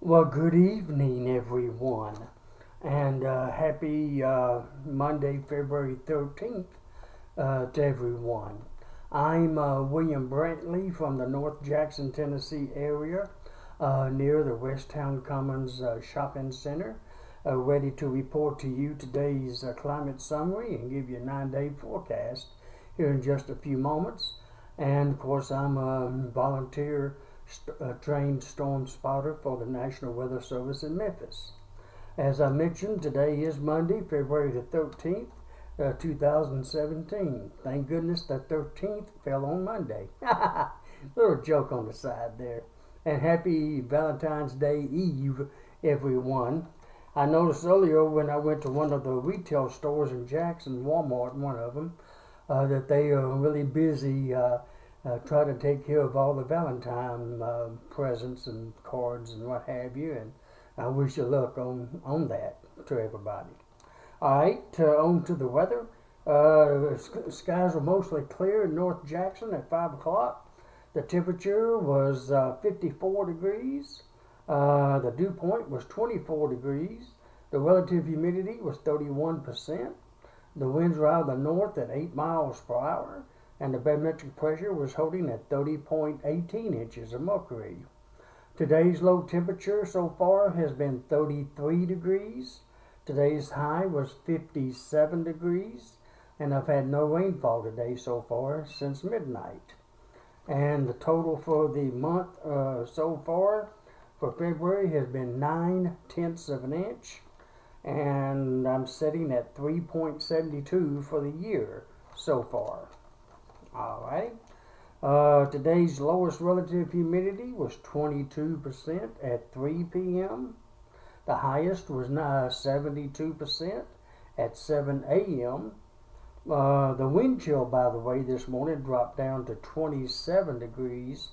Well, good evening, everyone, and happy Monday, February 13th to everyone. I'm William Brantley from the North Jackson, Tennessee area near the Westtown Commons Shopping Center, ready to report to you today's climate summary and give you a 9-day forecast here in just a few moments. And of course, I'm a volunteer trained storm spotter for the National Weather Service in Memphis. As I mentioned, today is Monday, February the 13th, 2017. Thank goodness the 13th fell on Monday. Little joke on the side there. And happy Valentine's Day Eve, everyone. I noticed earlier when I went to one of the retail stores in Jackson, Walmart, one of them, that they are really busy trying to take care of all the Valentine presents and cards and what have you. And I wish you luck on that to everybody. All right, on to the weather. Skies were mostly clear in North Jackson at 5 o'clock. The temperature was 54 degrees. The dew point was 24 degrees. The relative humidity was 31%. The winds were out of the north at 8 miles per hour, and the barometric pressure was holding at 30.18 inches of mercury. Today's low temperature so far has been 33 degrees. Today's high was 57 degrees, and I've had no rainfall today so far since midnight. And the total for the month so far for February has been 9/10 of an inch, and I'm setting at 3.72 for the year so far. All right. Today's lowest relative humidity was 22% at 3 p.m. The highest was 72% at 7 a.m. The wind chill, by the way, this morning dropped down to 27 degrees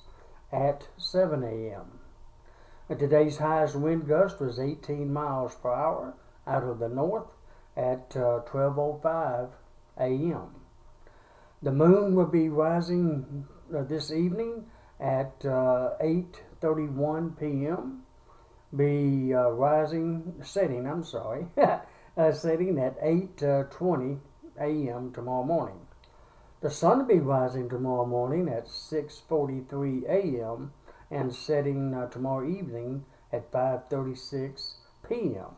at 7 a.m. Today's highest wind gust was 18 miles per hour out of the north at 12:05 a.m. The moon will be rising this evening at 8:31 p.m. Be setting at 8:20 a.m. tomorrow morning. The sun will be rising tomorrow morning at 6:43 a.m. and setting tomorrow evening at 5:36 p.m.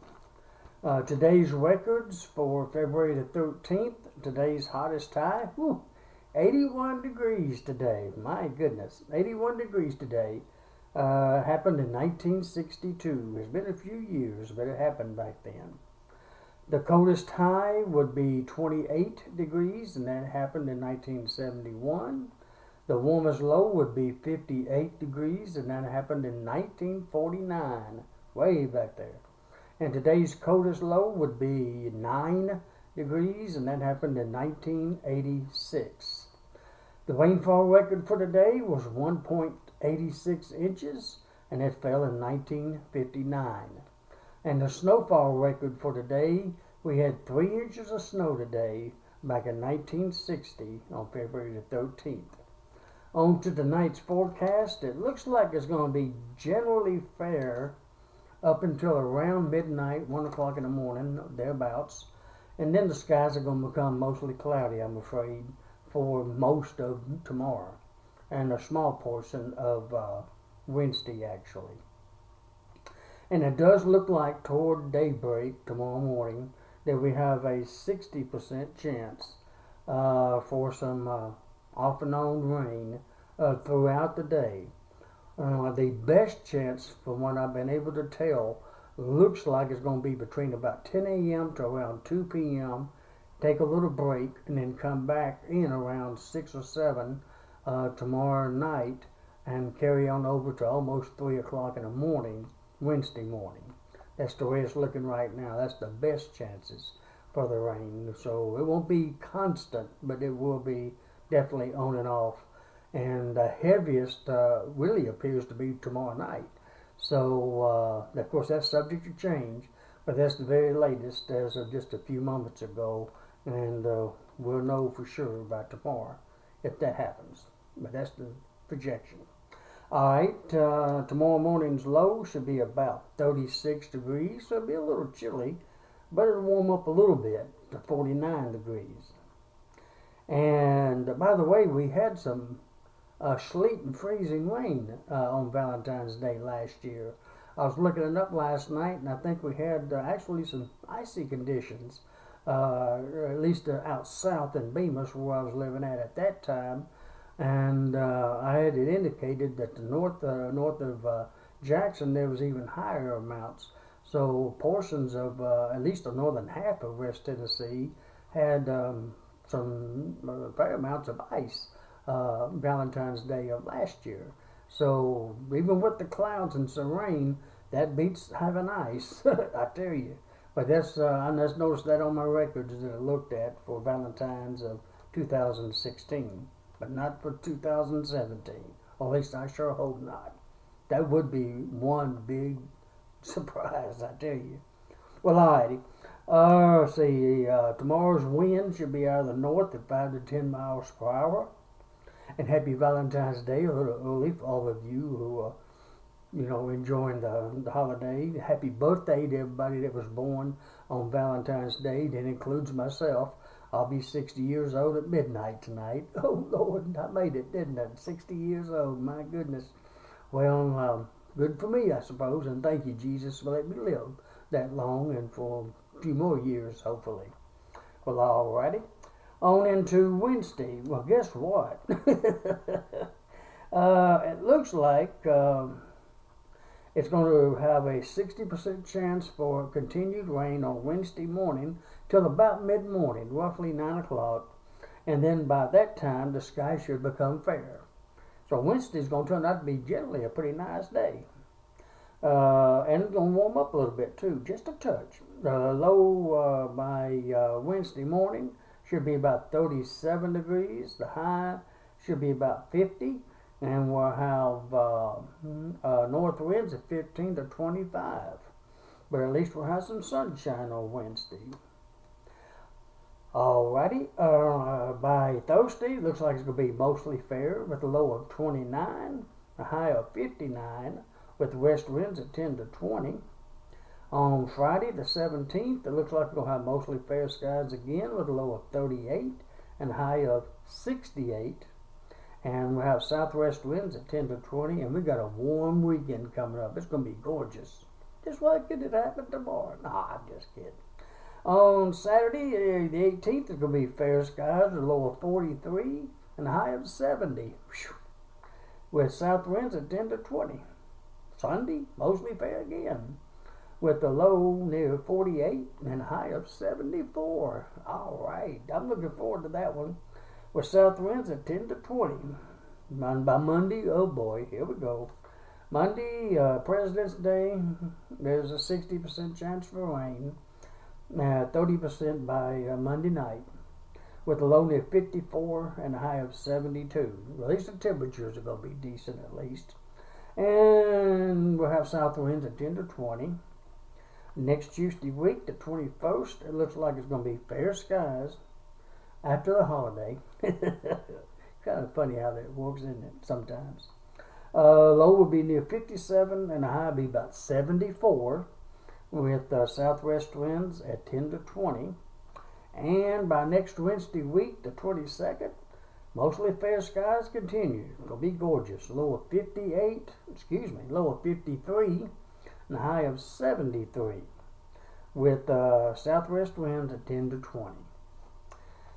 Today's records for February the 13th, today's hottest high, 81 degrees today. My goodness, 81 degrees today. Happened in 1962. It's been a few years, but it happened back then. The coldest high would be 28 degrees, and that happened in 1971. The warmest low would be 58 degrees, and that happened in 1949, way back there. And today's coldest low would be 9 degrees, and that happened in 1986. The rainfall record for today was 1.86 inches, and it fell in 1959. And the snowfall record for today, we had 3 inches of snow today back in 1960 on February the 13th. On to tonight's forecast. It looks like it's going to be generally fair up until around midnight, 1 o'clock in the morning, thereabouts. And then the skies are going to become mostly cloudy, I'm afraid, for most of tomorrow. And a small portion of Wednesday, actually. And it does look like toward daybreak tomorrow morning that we have a 60% chance for some off and on rain throughout the day. The best chance, from what I've been able to tell, looks like it's going to be between about 10 a.m. to around 2 p.m. Take a little break and then come back in around 6 or 7 tomorrow night and carry on over to almost 3 o'clock in the morning, Wednesday morning. That's the way it's looking right now. That's the best chances for the rain. So it won't be constant, but it will be definitely on and off. And the heaviest really appears to be tomorrow night. So, of course, that's subject to change, but that's the very latest as of just a few moments ago, and we'll know for sure by tomorrow if that happens. But that's the projection. Alright, tomorrow morning's low should be about 36 degrees, so it'll be a little chilly, but it'll warm up a little bit to 49 degrees. And by the way, we had some sleet and freezing rain on Valentine's Day last year. I was looking it up last night, and I think we had actually some icy conditions, at least out south in Bemis, where I was living at that time. And I had it indicated that the north of Jackson there was even higher amounts. So portions of at least the northern half of West Tennessee had some fair amounts of ice Valentine's Day of last year. So even with the clouds and some rain, that beats having ice, I tell you. But that's I just noticed that on my records that I looked at for Valentine's of 2016. But not for 2017. Or at least I sure hope not. That would be one big surprise, I tell you. Well, alrighty. Let's see. Tomorrow's wind should be out of the north at 5 to 10 miles per hour. And happy Valentine's Day a little early for all of you who are, enjoying the holiday. Happy birthday to everybody that was born on Valentine's Day. That includes myself. I'll be 60 years old at midnight tonight. Oh, Lord, I made it, didn't I? 60 years old, my goodness. Well, good for me, I suppose, and thank you, Jesus, for letting me live that long and for a few more years, hopefully. Well, alrighty. On into Wednesday. Well, guess what? It looks like it's going to have a 60% chance for continued rain on Wednesday morning till about mid-morning, roughly 9 o'clock. And then by that time, the sky should become fair. So Wednesday's going to turn out to be generally a pretty nice day. And it's going to warm up a little bit too, just a touch. The low by Wednesday morning should be about 37 degrees. The high should be about 50. And we'll have north winds at 15 to 25. But at least we'll have some sunshine on Wednesday. Alrighty, by Thursday, it looks like it's going to be mostly fair with a low of 29, a high of 59, with west winds at 10 to 20. On Friday, the 17th, it looks like we're going to have mostly fair skies again with a low of 38 and a high of 68. And we'll have southwest winds at 10 to 20, and we've got a warm weekend coming up. It's going to be gorgeous. Just like it happened tomorrow. Nah, I'm just kidding. On Saturday, the 18th, it's going to be fair skies with a low of 43 and a high of 70. Whew. With south winds at 10 to 20. Sunday, mostly fair again, with a low near 48 and a high of 74. All right, I'm looking forward to that one. With south winds at 10 to 20. And by Monday, oh boy, here we go. Monday, President's Day, there's a 60% chance for rain. 30% by Monday night. With a low near 54 and a high of 72. At least the temperatures are going to be decent at least. And we'll have south winds at 10 to 20. Next Tuesday week, the 21st, it looks like it's going to be fair skies after the holiday. Kind of funny how that works, isn't it, sometimes. Low will be near 57 and the high will be about 74 with southwest winds at 10 to 20. And by next Wednesday week, the 22nd, mostly fair skies continue. It'll be gorgeous. Low of 53 and a high of 73 with southwest winds at 10 to 20.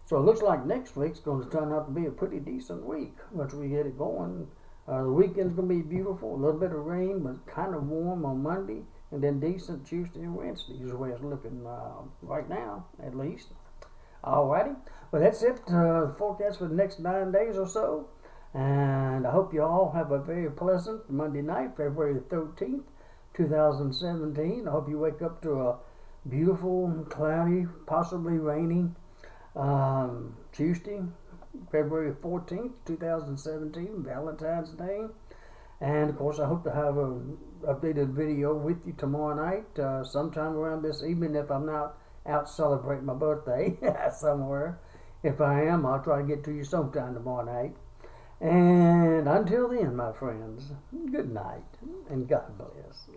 So it looks like next week's going to turn out to be a pretty decent week once we get it going. The weekend's going to be beautiful, a little bit of rain, but kind of warm on Monday, and then decent Tuesday and Wednesday is the way it's looking right now, at least. Alrighty, well that's it, the forecast for the next 9 days or so, and I hope you all have a very pleasant Monday night, February 13th, 2017. I hope you wake up to a beautiful, cloudy, possibly rainy Tuesday, February 14th, 2017, Valentine's Day. And of course I hope to have an updated video with you tomorrow night, sometime around this evening if I'm not out celebrating my birthday somewhere. If I am, I'll try to get to you sometime tomorrow night. And until then, my friends, good night and God bless.